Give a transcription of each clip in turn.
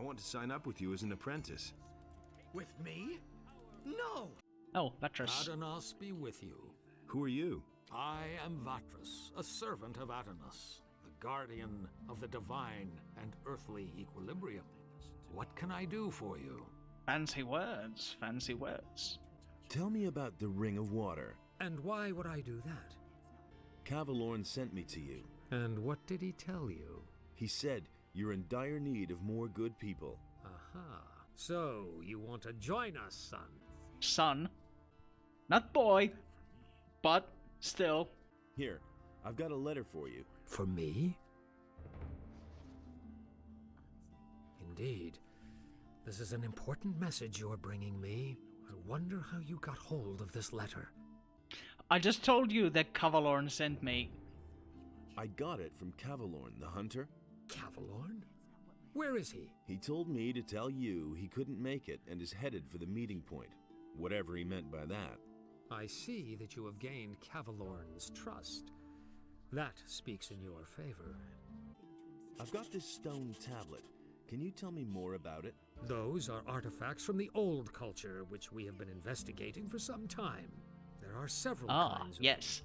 want to sign up with you as an apprentice. With me? No! Oh, Vatras. Adanos be with you. Who are you? I am Vatras, a servant of Adanos, the guardian of the divine and earthly equilibrium. What can I do for you? Fancy words, fancy words. Tell me about the Ring of Water. And why would I do that? Cavalorn sent me to you. And what did he tell you? He said you're in dire need of more good people. Aha. So, you want to join us, son? Son. Not boy. But, still. Here, I've got a letter for you. For me? Indeed. This is an important message you're bringing me. I wonder how you got hold of this letter. I just told you that Cavalorn sent me. I got it from Cavalorn, the hunter. Cavalorn? Where is he? He told me to tell you he couldn't make it and is headed for the meeting point. Whatever he meant by that. I see that you have gained Cavalorn's trust. That speaks in your favor. I've got this stone tablet. Can you tell me more about it? Those are artifacts from the old culture, which we have been investigating for some time. There are several kinds of yes.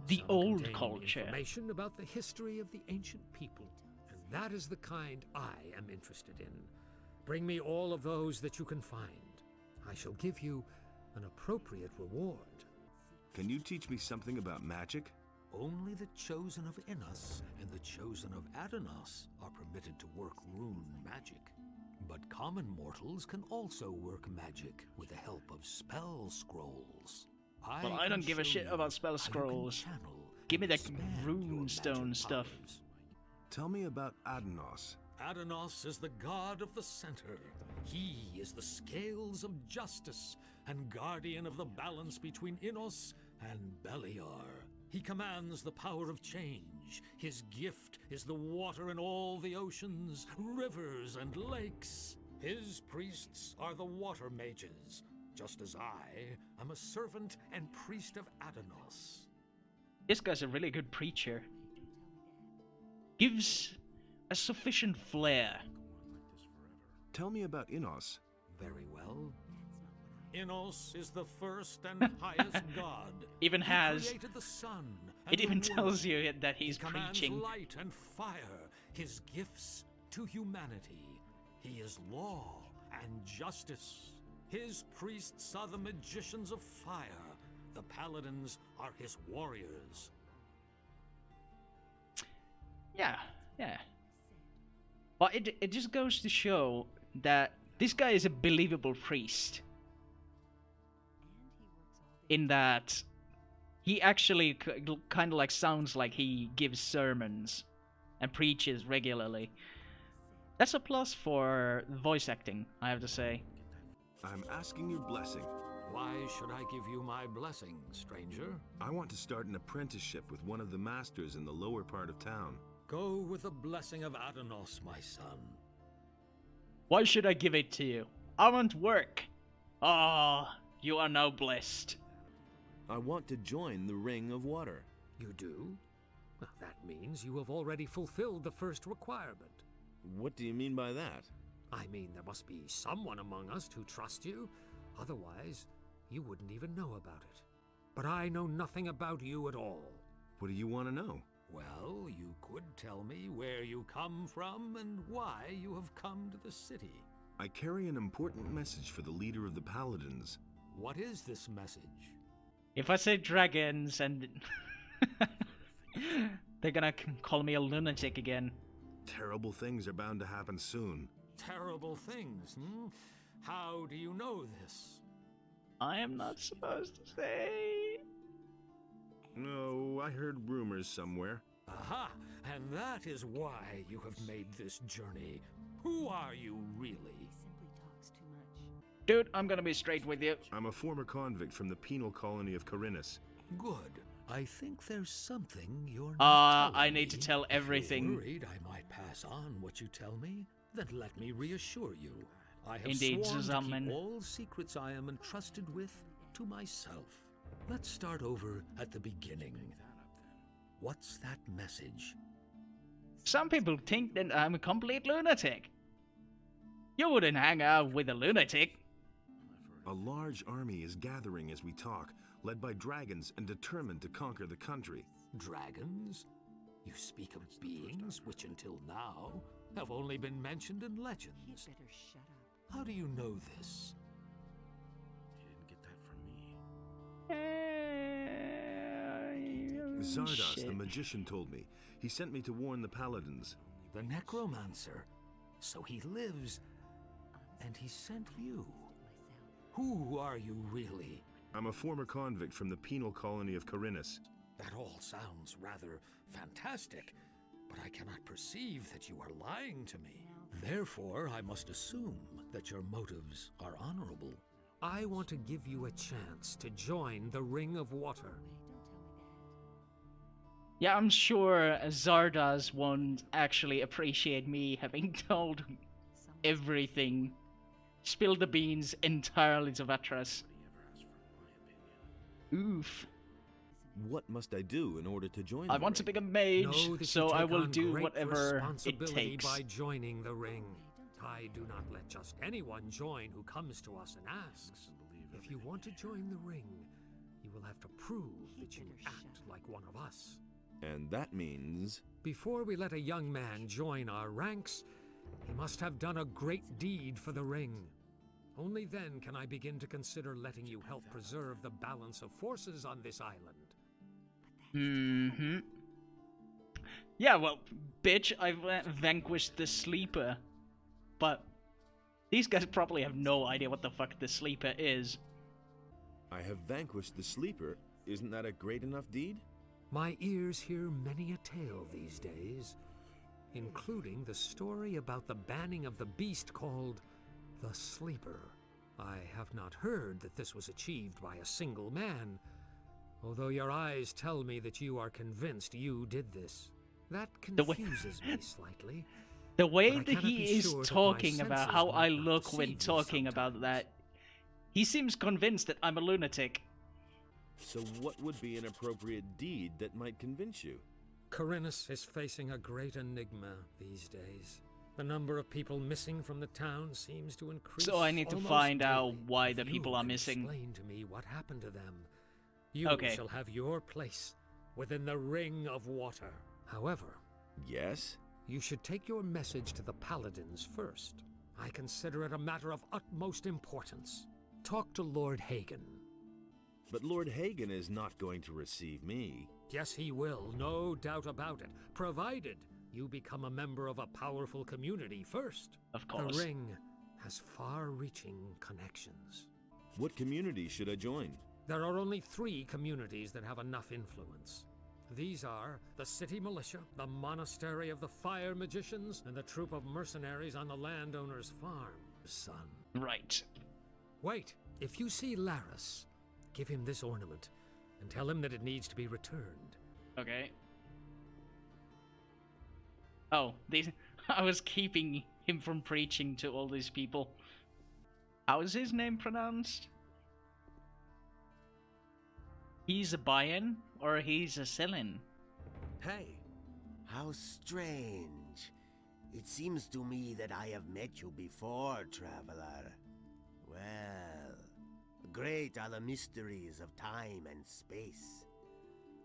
The Some old contain culture. Information about the history of the ancient people. And that is the kind I am interested in. Bring me all of those that you can find. I shall give you an appropriate reward. Can you teach me something about magic? Only the chosen of Innos and the chosen of Adanos are permitted to work rune magic. But common mortals can also work magic with the help of spell scrolls. Well, I don't give a shit about spell scrolls. Give me the runestone stuff. Tell me about Adanos. Adanos is the god of the center. He is the scales of justice and guardian of the balance between Innos and Beliar. He commands the power of change. His gift is the water in all the oceans, rivers, and lakes. His priests are the water mages, just as I am a servant and priest of Adanos. This guy's a really good preacher. Gives a sufficient flair. Tell me about Innos. Very well. Innos is the first and highest god. Even He has. created the sun and It the even moon. tells you that he's He commands preaching. light and fire, his gifts to humanity. He is law and justice. His priests are the magicians of fire. The paladins are his warriors. Yeah, yeah. But it just goes to show that this guy is a believable priest. In that he actually kind of like sounds like he gives sermons and preaches regularly. That's a plus for voice acting, I have to say. I'm asking your blessing. Why should I give you my blessing, stranger? I want to start an apprenticeship with one of the masters in the lower part of town. Go with the blessing of Adanos, my son. Why should I give it to you? I want work. Ah, you are now blessed. I want to join the Ring of Water. You do? Well, that means you have already fulfilled the first requirement. What do you mean by that? I mean, there must be someone among us who trusts you. Otherwise, you wouldn't even know about it. But I know nothing about you at all. What do you want to know? Well, you could tell me where you come from and why you have come to the city. I carry an important message for the leader of the paladins. What is this message? If I say dragons and... they're gonna call me a lunatic again. Terrible things are bound to happen soon. Terrible things, hmm? How do you know this? I am not supposed to say. No, I heard rumors somewhere. Aha! And that is why you have made this journey. Who are you really? Dude, I'm gonna be straight with you. I'm a former convict from the penal colony of Khorinis. Good. I think there's something you're not telling I need to me. tell everything. If you're worried I might pass on what you tell me, then let me reassure you. I have Indeed, sworn to Zusammen. keep all secrets I am entrusted with to myself. Let's start over at the beginning. What's that message? Some people think that I'm a complete lunatic. You wouldn't hang out with a lunatic. A large army is gathering as we talk, led by dragons and determined to conquer the country. Dragons? You speak of beings which until now have only been mentioned in legends. You'd better shut up. How do you know this? You didn't get that from me. Zardos, the magician, told me. He sent me to warn the paladins. The necromancer. So he lives, and he sent you. Who are you really? I'm a former convict from the penal colony of Khorinis. That all sounds rather fantastic, but I cannot perceive that you are lying to me. Therefore, I must assume that your motives are honorable. I want to give you a chance to join the Ring of Water. Yeah, I'm sure Zardoz won't actually appreciate me having told everything. Spilled the beans entirely to Vatras. Oof. What must I do in order to join I the want to ring? become a mage, Know that so you I take will on do great whatever it responsibility takes. by joining the ring. I do not let just anyone join who comes to us and asks. If you want to join the ring, you will have to prove that you act like one of us. And that means... Before we let a young man join our ranks, he must have done a great deed for the ring. Only then can I begin to consider letting you help preserve the balance of forces on this island. Mm-hmm. Yeah, well, bitch, I've vanquished the sleeper. But these guys probably have no idea what the fuck the sleeper is. I have vanquished the sleeper. Isn't that a great enough deed? My ears hear many a tale these days, including the story about the banning of the beast called the Sleeper. I have not heard that this was achieved by a single man, although your eyes tell me that you are convinced you did this. That confuses me slightly. The way But I that cannot he be is sure that talking my about senses how might I not look when deceive me talking about sometimes. that, he seems convinced that I'm a lunatic. So what would be an appropriate deed that might convince you? Khorinis is facing a great enigma these days. The number of people missing from the town seems to increase. So I need to almost find out daily. why the If people you are can missing. Explain to me what happened to them. You Okay. shall have your place within the Ring of Water. However, Yes? you should take your message to the paladins first. I consider it a matter of utmost importance. Talk to Lord Hagen. But Lord Hagen is not going to receive me. Yes, he will, no doubt about it, provided you become a member of a powerful community first. Of course. The ring has far-reaching connections. What community should I join? There are only 3 communities that have enough influence. These are the City Militia, the Monastery of the Fire Magicians, and the troop of mercenaries on the landowner's farm, son. Right. Wait, if you see Laris, give him this ornament, and tell him that it needs to be returned. Okay. Oh, I was keeping him from preaching to all these people. How is his name pronounced? He's a buy-in or he's a sell-in? Hey. How strange. It seems to me that I have met you before, traveler. Well, great are the mysteries of time and space.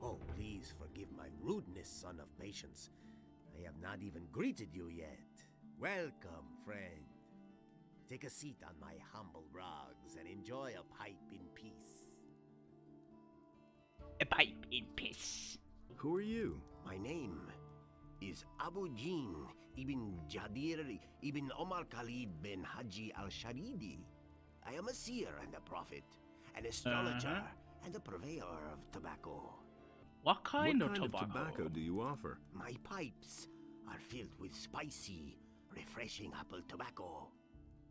Oh, please forgive my rudeness, son of patience. I have not even greeted you yet. Welcome, friend. Take a seat on my humble rugs and enjoy a pipe in peace. A pipe in peace. Who are you? My name is Abu Jin ibn Jadir ibn Omar Khalid bin Haji al-Sharidi. I am a seer and a prophet, an astrologer and a purveyor of tobacco. What kind What of kind tobacco? of tobacco do you offer? My pipes are filled with spicy, refreshing apple tobacco.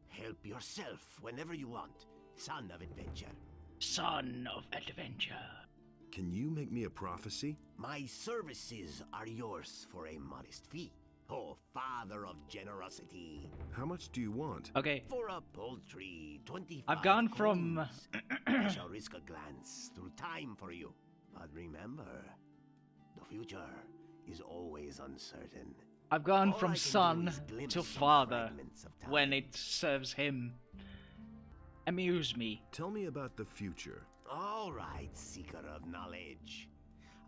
Help yourself whenever you want, son of adventure. Son of adventure. Can you make me a prophecy? My services are yours for a modest fee. Oh, father of generosity. How much do you want? Okay, For a paltry 25 I've gone from- coins, I shall risk a glance through time for you. But remember, the future is always uncertain. I've gone All I from can do son is glimpse to some father fragments of time. when it serves him. Amuse me. Tell me about the future. All right, seeker of knowledge.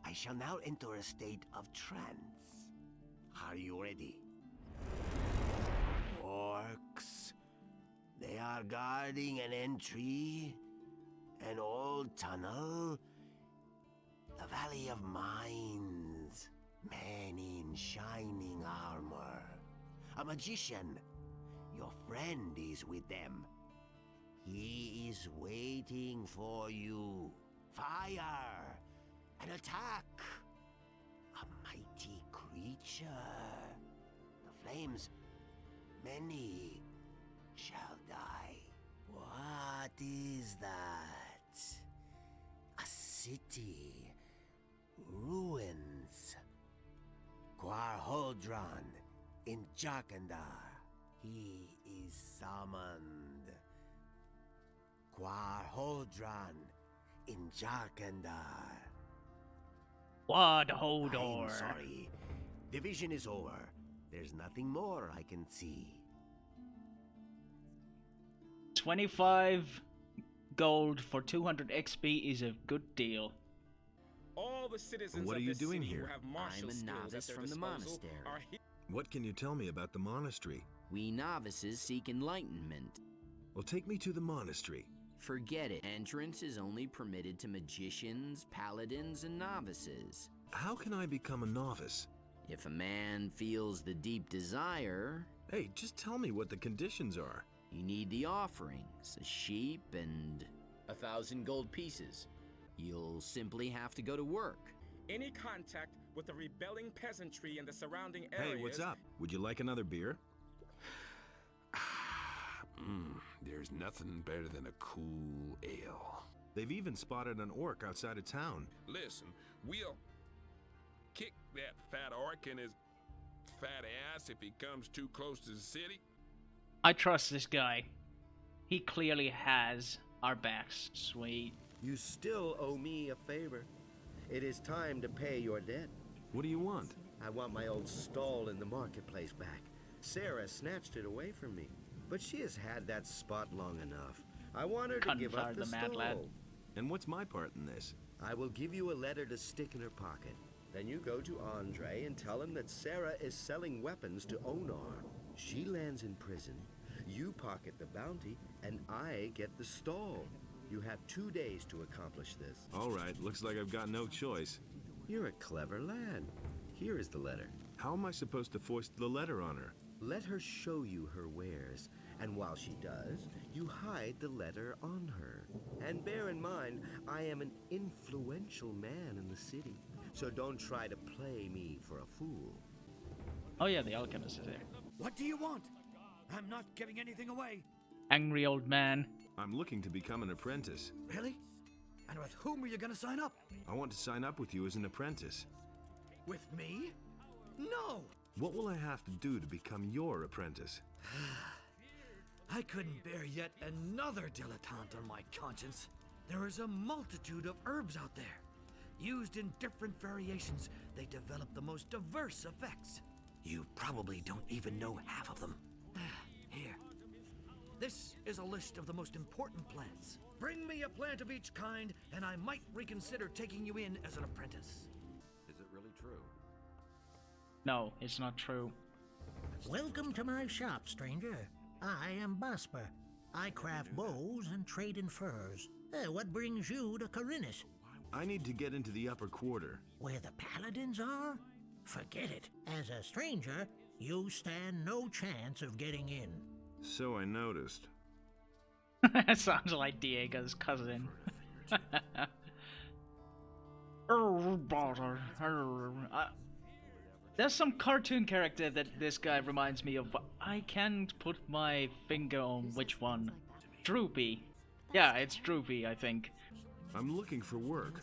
I shall now enter a state of trance. Are you ready? Orcs. They are guarding an entry, an old tunnel, the Valley of Mines. Men in shining armor. A magician. Your friend is with them. He is waiting for you. Fire! An attack! A mighty creature. The flames, many shall die. What is that? A city. Ruins. Quarholdron in Jarkandar. He is summoned. Quarholdron in Jarkandar. What I'm Hodor? sorry. Division is over. There's nothing more I can see. 25 gold for 200 XP is a good deal. All the citizens What are of you this doing city who here? have martial I'm a skills at novice their from the disposal monastery. are here. What can you tell me about the monastery? We novices seek enlightenment. Well, take me to the monastery. Forget it. Entrance is only permitted to magicians, paladins, and novices. How can I become a novice? If a man feels the deep desire, Hey, just tell me what the conditions are. you need the offerings, a sheep and 1,000 gold pieces. You'll simply have to go to work. Any contact with the rebelling peasantry in the surrounding areas. Hey, what's up? Would you like another beer? There's nothing better than a cool ale. They've even spotted an orc outside of town. Listen, we'll kick that fat orc in his fat ass if he comes too close to the city. I trust this guy. He clearly has our backs. Sweet. You still owe me a favor. It is time to pay your debt. What do you want? I want my old stall in the marketplace back. Sarah snatched it away from me, but she has had that spot long enough. I want her to give up Confound the the mad stall. lad. And what's my part in this? I will give you a letter to stick in her pocket. Then you go to Andre and tell him that Sarah is selling weapons to Onar. She lands in prison, you pocket the bounty, and I get the stall. You have 2 days to accomplish this. All right, looks like I've got no choice. You're a clever lad. Here is the letter. How am I supposed to foist the letter on her? Let her show you her wares, and while she does, you hide the letter on her. And bear in mind, I am an influential man in the city, so don't try to play me for a fool. Oh yeah, the alchemist is there. What do you want? I'm not giving anything away. Angry old man. I'm looking to become an apprentice. Really? And with whom are you gonna sign up? I want to sign up with you as an apprentice. With me? No! What will I have to do to become your apprentice? I couldn't bear yet another dilettante on my conscience. There is a multitude of herbs out there. Used in different variations, they develop the most diverse effects. You probably don't even know half of them. Here. This is a list of the most important plants. Bring me a plant of each kind, and I might reconsider taking you in as an apprentice. Is it really true? No, it's not true. Welcome to my shop, stranger. I am Bosper. I craft bows and trade in furs. What brings you to Khorinis? I need to get into the upper quarter. Where the paladins are? Forget it. As a stranger, you stand no chance of getting in. So I noticed. Sounds like Diego's cousin. There's some cartoon character that this guy reminds me of, but I can't put my finger on which one. Droopy. Yeah, it's Droopy, I think. I'm looking for work.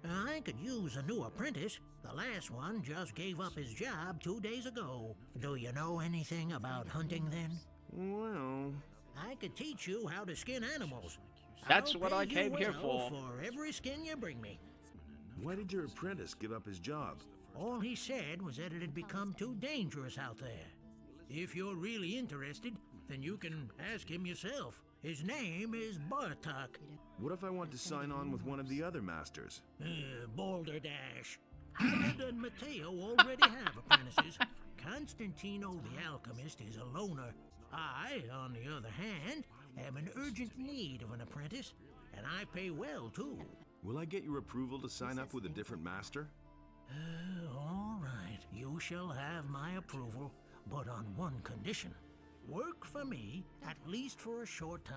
I could use a new apprentice. The last one just gave up his job 2 days ago. Do you know anything about hunting then? Well, I could teach you how to skin animals. That's I'll what I pay came you here well for. every skin you bring me. why did your apprentice give up his job? All he said was that it had become too dangerous out there. If you're really interested, then you can ask him yourself. His name is Bartok. What if I want to sign on with one of the other masters? Balderdash. Howard and Matteo already have apprentices. Constantino the alchemist is a loner. I, on the other hand, am in urgent need of an apprentice, and I pay well, too. Will I get your approval to sign up with a different master? All right. You shall have my approval, but on one condition. Work for me, at least for a short time.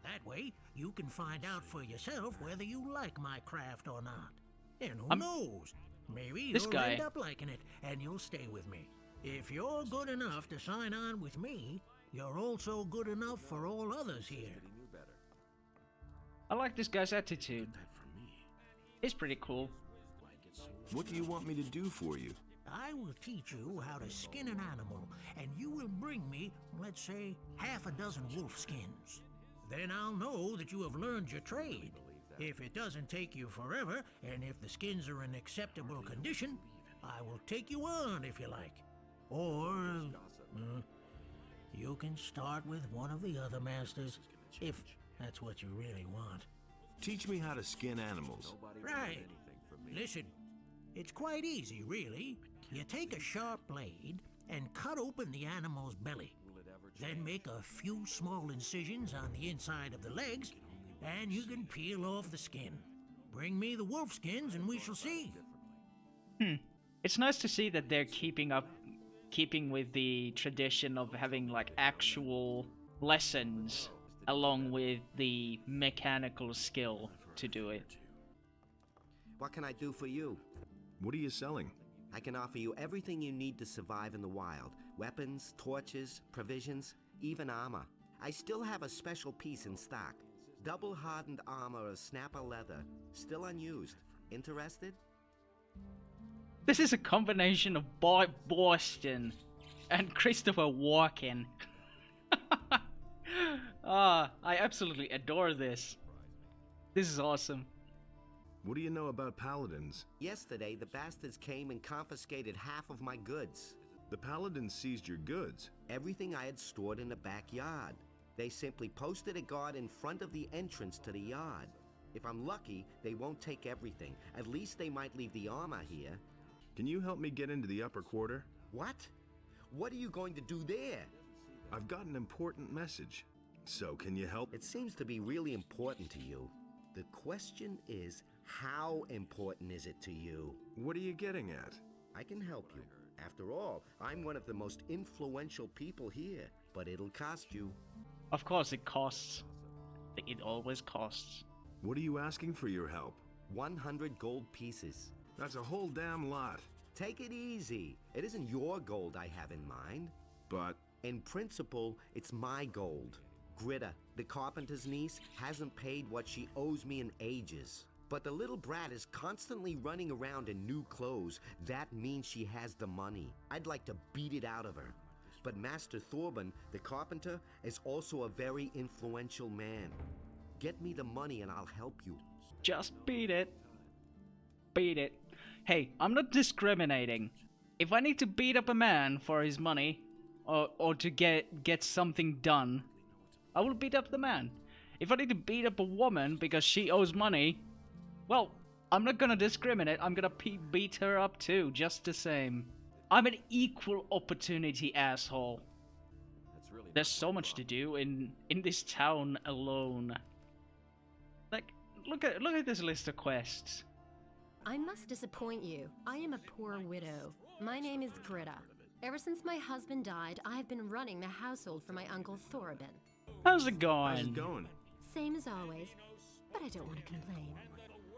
That way, you can find out for yourself whether you like my craft or not. And who knows? Maybe you'll end up liking it, and you'll stay with me. If you're good enough to sign on with me, you're also good enough for all others here. I like this guy's attitude. He's pretty cool. What do you want me to do for you? I will teach you how to skin an animal, and you will bring me, let's say, half a dozen wolf skins. Then I'll know that you have learned your trade. If it doesn't take you forever, and if the skins are in acceptable condition, I will take you on if you like. Or, you can start with one of the other masters, if that's what you really want. Teach me how to skin animals. Right. Listen, it's quite easy, really. You take a sharp blade and cut open the animal's belly. Then make a few small incisions on the inside of the legs, and you can peel off the skin. Bring me the wolf skins and we shall see. It's nice to see that they're keeping with the tradition of having like actual lessons along with the mechanical skill to do it. What can I do for you? What are you selling? I can offer you everything you need to survive in the wild. Weapons, torches, provisions, even armor. I still have a special piece in stock. Double-hardened armor of snapper leather. Still unused. Interested? This is a combination of Boston and Christopher Walken. I absolutely adore this. This is awesome. What do you know about paladins? Yesterday, the bastards came and confiscated half of my goods. The paladins seized your goods? Everything I had stored in the backyard. They simply posted a guard in front of the entrance to the yard. If I'm lucky, they won't take everything. At least they might leave the armor here. Can you help me get into the upper quarter? What? What are you going to do there? I've got an important message. So, can you help? It seems to be really important to you. The question is, how important is it to you? What are you getting at? I can help you. After all, I'm one of the most influential people here, but it'll cost you. Of course it costs. It always costs. What are you asking for your help? 100 gold pieces. That's a whole damn lot. Take it easy. It isn't your gold I have in mind. But... in principle, it's my gold. Gritta, the carpenter's niece, hasn't paid what she owes me in ages. But the little brat is constantly running around in new clothes. That means she has the money. I'd like to beat it out of her. But Master Thorben, the carpenter, is also a very influential man. Get me the money and I'll help you. Just beat it. Beat it. Hey, I'm not discriminating. If I need to beat up a man for his money, or to get something done, I will beat up the man. If I need to beat up a woman because she owes money, well, I'm not gonna discriminate. I'm gonna beat her up too, just the same. I'm an equal opportunity asshole. There's so much to do in this town alone. Like, look at this list of quests. I must disappoint you. I am a poor widow. My name is Gritta. Ever since my husband died, I have been running the household for my uncle Thorben. How's it going? How's it going? Same as always, but I don't want to complain.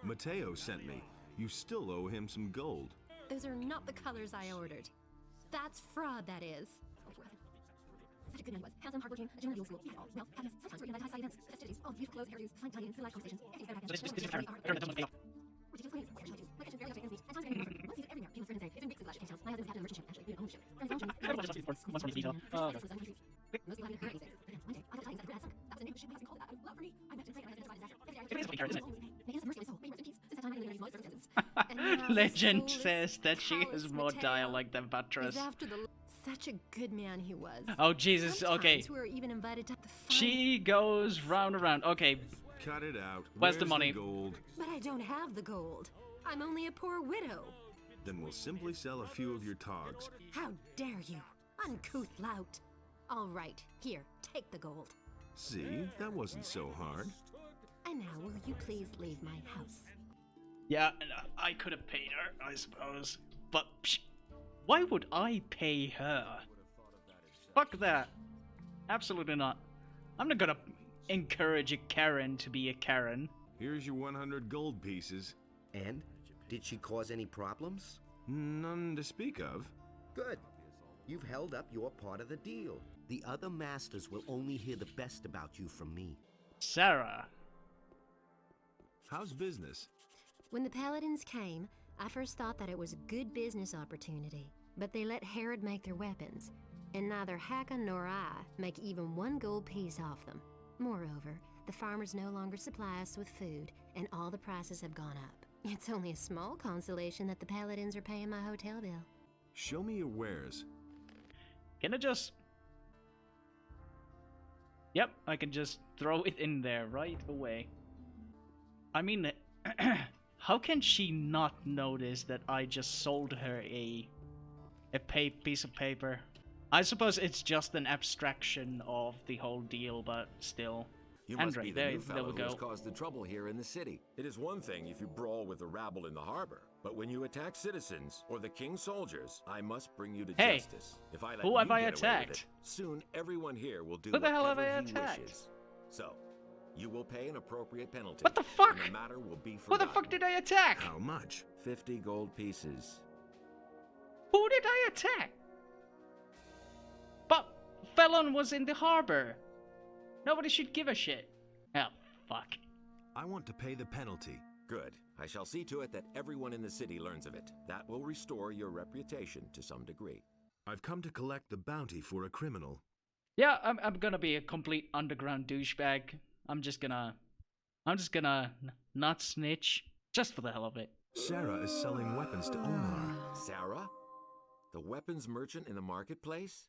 Matteo sent me. You still owe him some gold. Those are not the colors I ordered. That's fraud, that is. Such a good man was. Handsome, hardworking, a general school. He had all wealth, happiness, sometimes were invited high events, festivities, all beautiful clothes, hairdos, fine dining, civilized conversations, everything's better packaged. Ridiculous claims, what can I tell you? My cousin's very luxury and sweet. At times, once he's everywhere, he was friends say, if in weeks is lush, can't tell. My husband's captain of a merchant ship, actually, we own the ship. Friends long term, most people have it in countries. One day, I got tidings that the Brad sunk. That was the name of the ship my husband called it that. Love for me. I met him praying on my husband's disaster. Every day I tried to disaster. May his mercy soul, may he rest in peace. Since that time, I have lived under these most circumstances. And Legend says that she has more dialect than Patras. Such a good man he was. Oh Jesus! Okay. We were even invited to the She goes round and round. Okay. Cut it out. Where's the money? Gold? But I don't have the gold. I'm only a poor widow. Then we'll simply sell a few of your togs. How dare you, uncouth lout! All right, here, take the gold. See, that wasn't so hard. And now, will you please leave my house? Yeah, I could have paid her, I suppose. But why would I pay her? Fuck that. Absolutely not. I'm not gonna encourage a Karen to be a Karen. Here's your 100 gold pieces. And? Did she cause any problems? None to speak of. Good. You've held up your part of the deal. The other masters will only hear the best about you from me. Sarah. How's business? When the Paladins came, I first thought that it was a good business opportunity. But they let Herod make their weapons, and neither Hakon nor I make even 1 gold piece off them. Moreover, the farmers no longer supply us with food, and all the prices have gone up. It's only a small consolation that the Paladins are paying my hotel bill. Show me your wares. Can I just... Yep, I can just throw it in there right away. I mean, how can she not notice that I just sold her a piece of paper? I suppose it's just an abstraction of the whole deal, but still. You must Andre, be the there new we fellow who go. has caused the trouble here in the city. It is one thing if you brawl with the rabble in the harbor, but when you attack citizens or the king's soldiers, I must bring you to justice. If I let who you have I get away with attacked? it, soon everyone here will do Who the hell have whatever I he attacked? wishes. So, you will pay an appropriate penalty. What the fuck? And the matter will be Who forgotten. the fuck did I attack? How much? 50 gold pieces. Who did I attack? But Felon was in the harbor. Nobody should give a shit. Oh, fuck. I want to pay the penalty. Good. I shall see to it that everyone in the city learns of it. That will restore your reputation to some degree. I've come to collect the bounty for a criminal. Yeah, I'm gonna be a complete underground douchebag. I'm just gonna not snitch, just for the hell of it. Sarah is selling weapons to Omar. Sarah? The weapons merchant in the marketplace?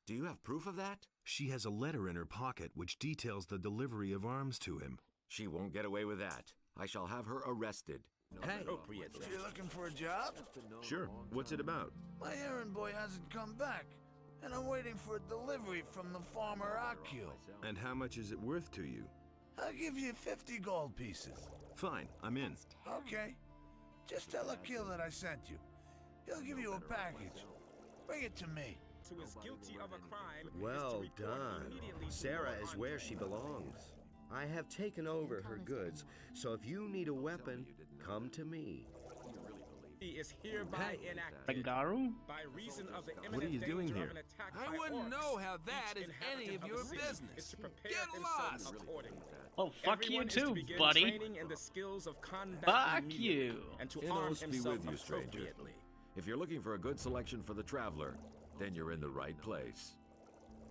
Do you have proof of that? She has a letter in her pocket which details the delivery of arms to him. She won't get away with that. I shall have her arrested. Hey, you looking for a job? Sure. What's it about? My errand boy hasn't come back, and I'm waiting for a delivery from the farmer Akio. And how much is it worth to you? I'll give you 50 gold pieces. Fine, I'm in. Okay. Just tell Akil that I sent you. He'll give you a package. Bring it to me. Who is guilty of a crime Well done. Sarah is where she belongs. I have taken over her goods, so if you need a weapon, come to me. He is hereby enacted Bengaru? by reason of the What are you imminent doing danger here? of an attack I by wouldn't orcs. know how that Each is any inhabitant of your the city business. is to prepare Get himself lost. accordingly. Oh, fuck Everyone you is to too, begin buddy. training in the skills of combat Fuck immediately, you. and to Inos arm be himself with you, stranger. appropriately. If you're looking for a good selection for the traveler, then you're in the right place.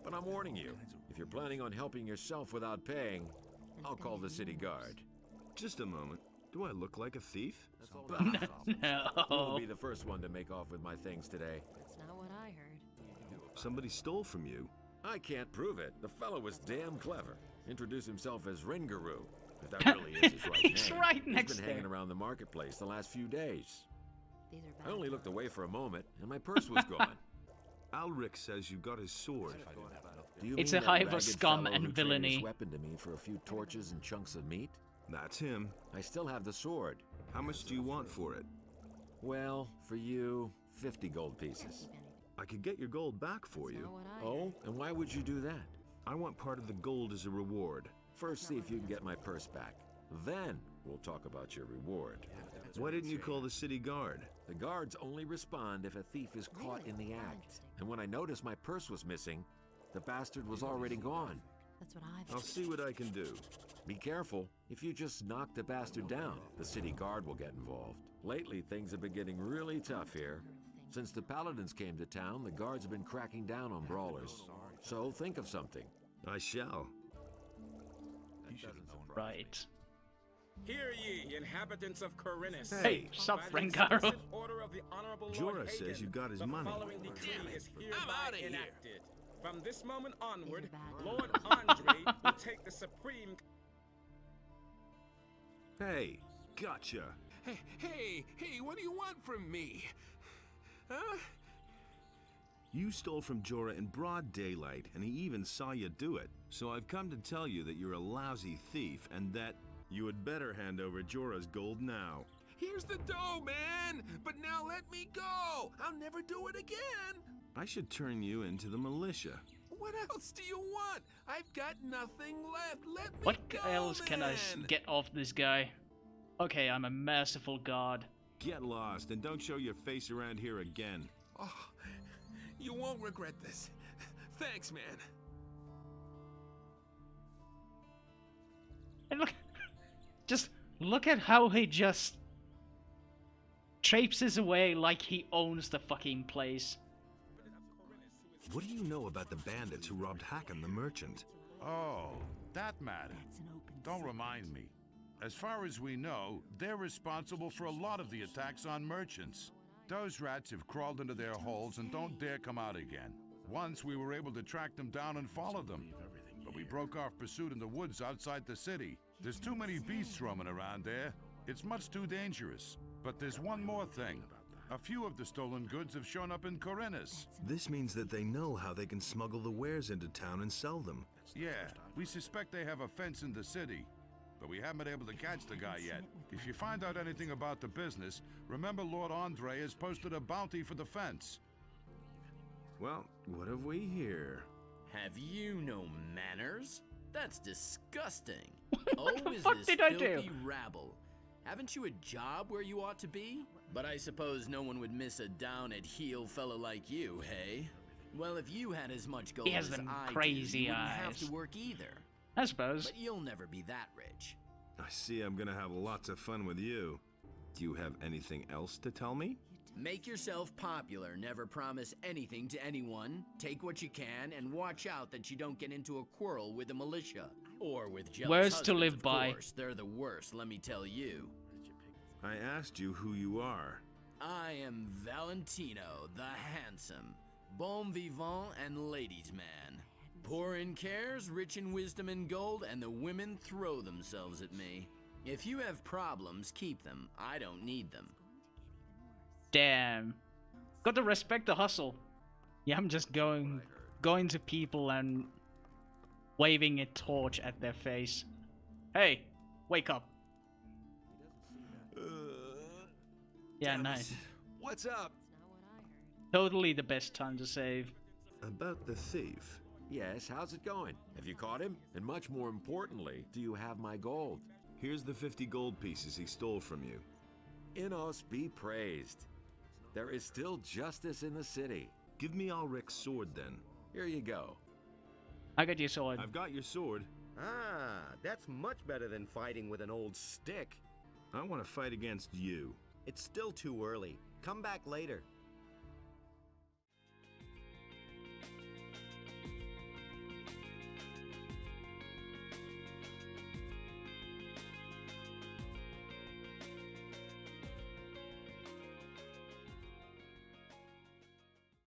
But I'm warning you, if you're planning on helping yourself without paying, I'll call the city guard. Just a moment. Do I look like a thief? No. You will be the first one to make off with my things today. That's not what I heard. Somebody stole from you. I can't prove it. The fellow was damn clever. Introduced himself as Ringaru, if that really is his right He's name. right next He's been there. hanging around the marketplace the last few days. These are I bad only looked times. away for a moment, and my purse was gone. Alric says you got his sword. Do you It's mean a that hive of ragged scum fellow and who traded villainy. his weapon to me for a few torches and chunks of meat? That's him. I still have the sword. How much do you want for it? Well, for you, 50 gold pieces. I could get your gold back for you. Not what I Oh, and why would you do that? I want part of the gold as a reward. First, see if you can get my purse back. Then, we'll talk about your reward. Why didn't you call the city guard? The guards only respond if a thief is caught in the act. And when I noticed my purse was missing, the bastard was already gone. That's what I've I'll see what I can do. Be careful. If you just knock the bastard down, the city guard will get involved. Lately, things have been getting really tough here. Since the paladins came to town, the guards have been cracking down on brawlers. So think of something. I shall. Right. Hear ye, inhabitants of Khorinis. Hey, sup, By the Renkaro? explicit order of the Honorable Lord Jorah says Hagen, you got his the money. following decree is I'm hereby outta here. enacted. From this moment onward, Lord Andre will take the supreme... Hey, gotcha. Hey, what do you want from me? Huh? You stole from Jorah in broad daylight, and he even saw you do it. So I've come to tell you that you're a lousy thief, and that you had better hand over Jorah's gold now. Here's the dough, man! But now let me go! I'll never do it again! I should turn you into the militia. What else do you want? I've got nothing left. Let me What go, else can I then. get off this guy? Okay, I'm a merciful god. Get lost, and don't show your face around here again. Oh, you won't regret this. Thanks, man. And look, just look at how he just traipses away like he owns the fucking place. What do you know about the bandits who robbed Hakon the merchant? Oh, that matter. Don't remind me. As far as we know, they're responsible for a lot of the attacks on merchants. Those rats have crawled into their holes and don't dare come out again. Once we were able to track them down and follow them, but we broke off pursuit in the woods outside the city. There's too many beasts roaming around there. It's much too dangerous. But there's one more thing. A few of the stolen goods have shown up in Khorinis. This means that they know how they can smuggle the wares into town and sell them. Yeah, we suspect they have a fence in the city, but we haven't been able to catch the guy yet. If you find out anything about the business, remember Lord Andre has posted a bounty for the fence. Well, what have we here? Have you no manners? That's disgusting. What the is fuck this did I do? filthy rabble. Haven't you a job where you ought to be? But I suppose no one would miss a down-at-heel fellow like you, hey? Well, if you had as much gold He has as them I crazy do, you wouldn't have eyes. to work either. I suppose. But you'll never be that rich. I see I'm gonna have lots of fun with you. Do you have anything else to tell me? Make yourself popular, never promise anything to anyone, take what you can, and watch out that you don't get into a quarrel with the militia. Or with jealous Words to husbands, live of by. course. They're the worst, let me tell you. I asked you who you are. I am Valentino, the handsome, bon vivant and ladies' man. Poor in cares, rich in wisdom and gold, and the women throw themselves at me. If you have problems, keep them. I don't need them. Damn. Got to respect the hustle. Yeah, I'm just going to people and waving a torch at their face. Hey, wake up. Yeah, nice. What's up? Totally the best time to save. About the thief. Yes, how's it going? Have you caught him? And much more importantly, do you have my gold? Here's the 50 gold pieces he stole from you. Innos be praised. There is still justice in the city. Give me Ulrich's sword then. Here you go. I got your sword. I've got your sword. Ah, that's much better than fighting with an old stick. I want to fight against you. It's still too early. Come back later.